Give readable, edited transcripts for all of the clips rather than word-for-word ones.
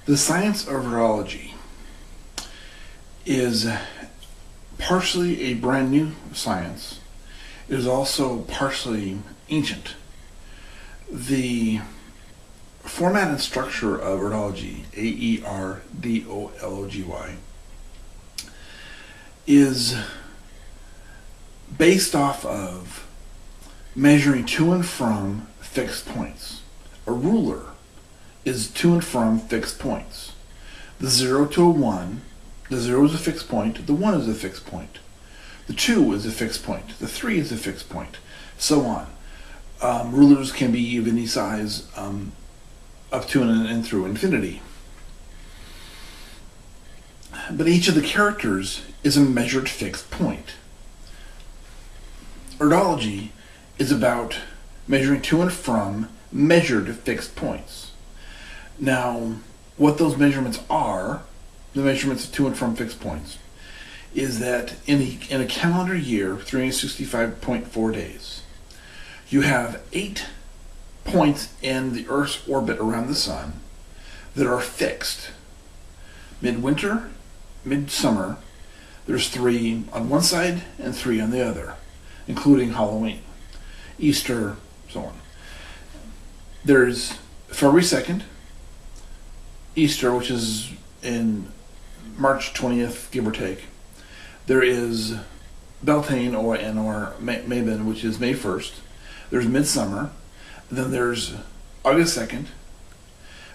The science of Erdology is partially a brand new science. It is also partially ancient. The format and structure of Erdology, AErdology, is based off of measuring to and from fixed points. A ruler is to and from fixed points. The 0 to a 1, the 0 is a fixed point, the 1 is a fixed point. The 2 is a fixed point, the 3 is a fixed point, so on. Rulers can be of any size up to and through infinity. But each of the characters is a measured fixed point. Erdology is about measuring to and from measured fixed points. Now, what those measurements are, the measurements to and from fixed points, is that in a calendar year, 365.4 days, you have 8 points in the Earth's orbit around the sun that are fixed. Midwinter, midsummer, there's 3 on one side and 3 on the other, including Halloween, Easter, so on. There's February 2nd, Easter, which is in March 20th, give or take. There is Beltane or Mabon, which is May 1st. There's Midsummer. Then there's August 2nd.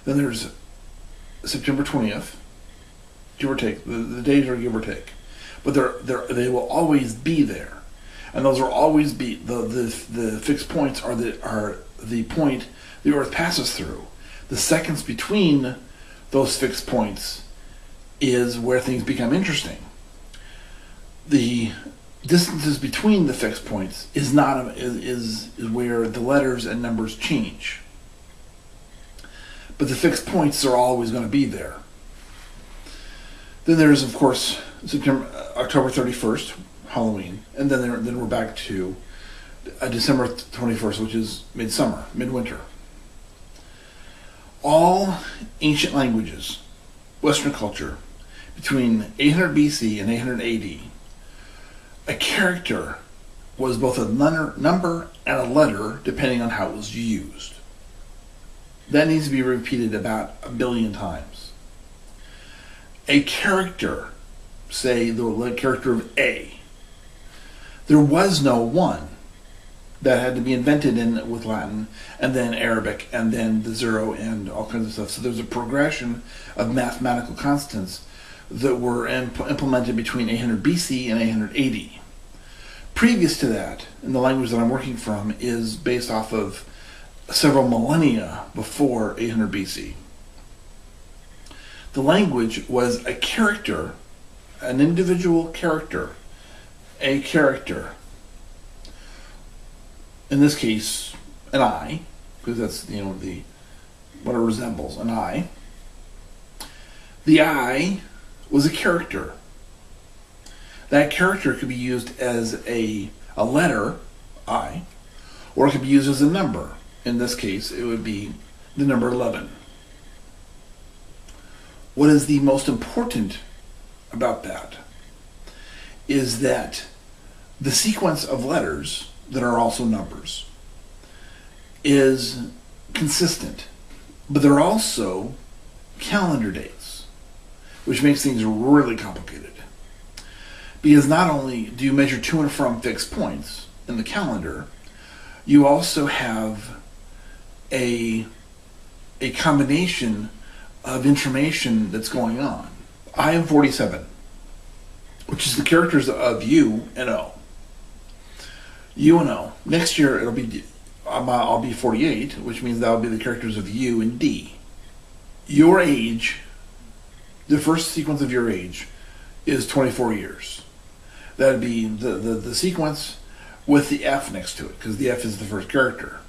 Then there's September 20th, give or take. The days are give or take. But they will always be there. And those will always be, the fixed points are the point the Earth passes through. The seconds between those fixed points is where things become interesting. The distances between the fixed points is where the letters and numbers change. But the fixed points are always going to be there. Then there's, of course, October 31st, Halloween, and then we're back to December 21st, which is midsummer, midwinter. All ancient languages, Western culture, between 800 BC and 800 AD, a character was both a number and a letter depending on how it was used. That needs to be repeated about 1 billion times. A character, say the character of A, there was no 1. That had to be invented with Latin, and then Arabic, and then the 0, and all kinds of stuff. So there's a progression of mathematical constants that were implemented between 800 BC and 800 AD. Previous to that, and the language that I'm working from is based off of several millennia before 800 BC. The language was a character, an individual character, a character. In this case, an I, because that's what it resembles, an I. The I was a character. That character could be used as a letter, I, or it could be used as a number. In this case, it would be the number 11. What is the most important about that is that the sequence of letters that are also numbers is consistent, but they're also calendar dates, which makes things really complicated. Because not only do you measure to and from fixed points in the calendar, you also have a combination of information that's going on. I am 47, which is the characters of U and O. U and O. Next year I'll be 48, which means that'll be the characters of U and D. Your age, the first sequence of your age, is 24 years. That'd be the sequence with the F next to it, because the F is the first character.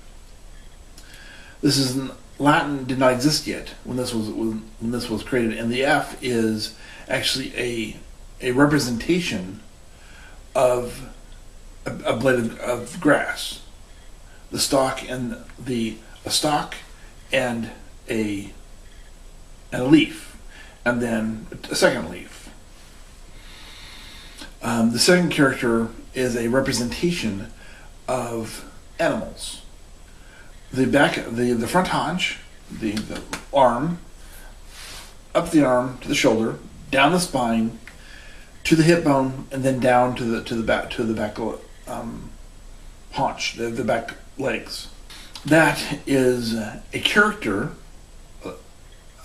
This is Latin did not exist yet when this was created, and the F is actually a representation of a blade of grass, a stalk and a and a leaf, and then a second leaf. The second character is a representation of animals. The front haunch, the arm, up the arm to the shoulder, down the spine, to the hip bone, and then down to the back haunch, the back legs. That is a character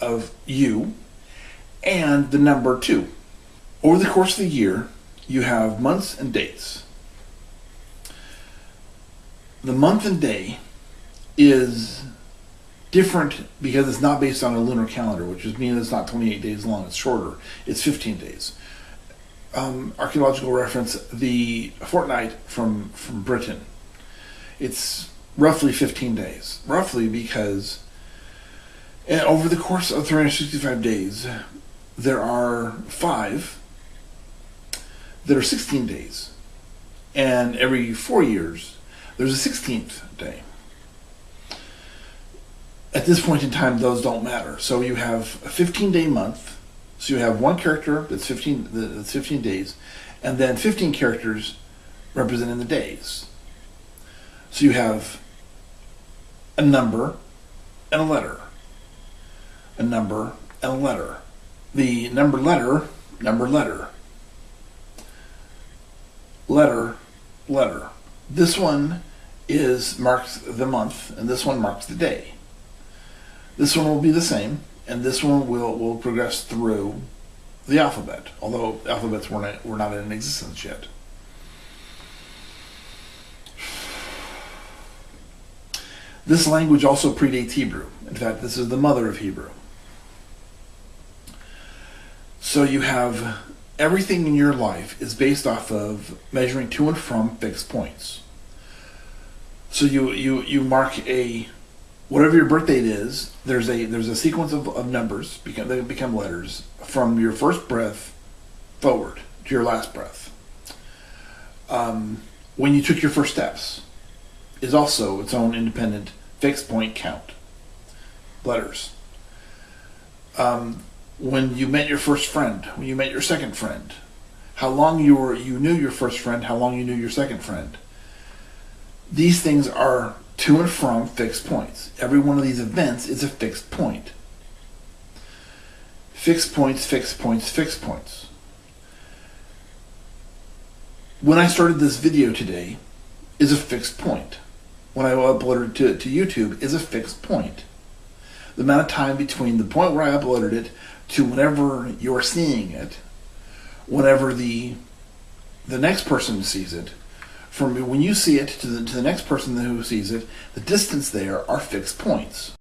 of you and the number 2. Over the course of the year, you have months and dates. The month and day is different because it's not based on a lunar calendar, which means it's not 28 days long, it's shorter. It's 15 days. Archaeological reference, the fortnight from Britain. It's roughly 15 days. Roughly because over the course of 365 days, there are 5 that are 16 days. And every 4 years, there's a 16th day. At this point in time, those don't matter. So you have a 15-day month. So you have one character that's 15 days, and then 15 characters representing the days. So you have a number and a letter. A number and a letter. The number letter. Letter. This one marks the month, and this one marks the day. This one will be the same, and this one will progress through the alphabet, although alphabets were not in existence yet. This language also predates Hebrew. In fact, this is the mother of Hebrew. So you have everything in your life is based off of measuring to and from fixed points. So you mark whatever your birth date is, there's a sequence of numbers that become letters from your first breath forward to your last breath. When you took your first steps is also its own independent fixed point count. Letters. When you met your first friend, when you met your second friend, how long you knew your first friend, how long you knew your second friend. These things are to and from fixed points. Every one of these events is a fixed point. Fixed points, fixed points, fixed points. When I started this video today is a fixed point. When I uploaded it to YouTube is a fixed point. The amount of time between the point where I uploaded it to whenever you're seeing it, whenever the next person sees it, from when you see it to the next person who sees it, the distance there are fixed points.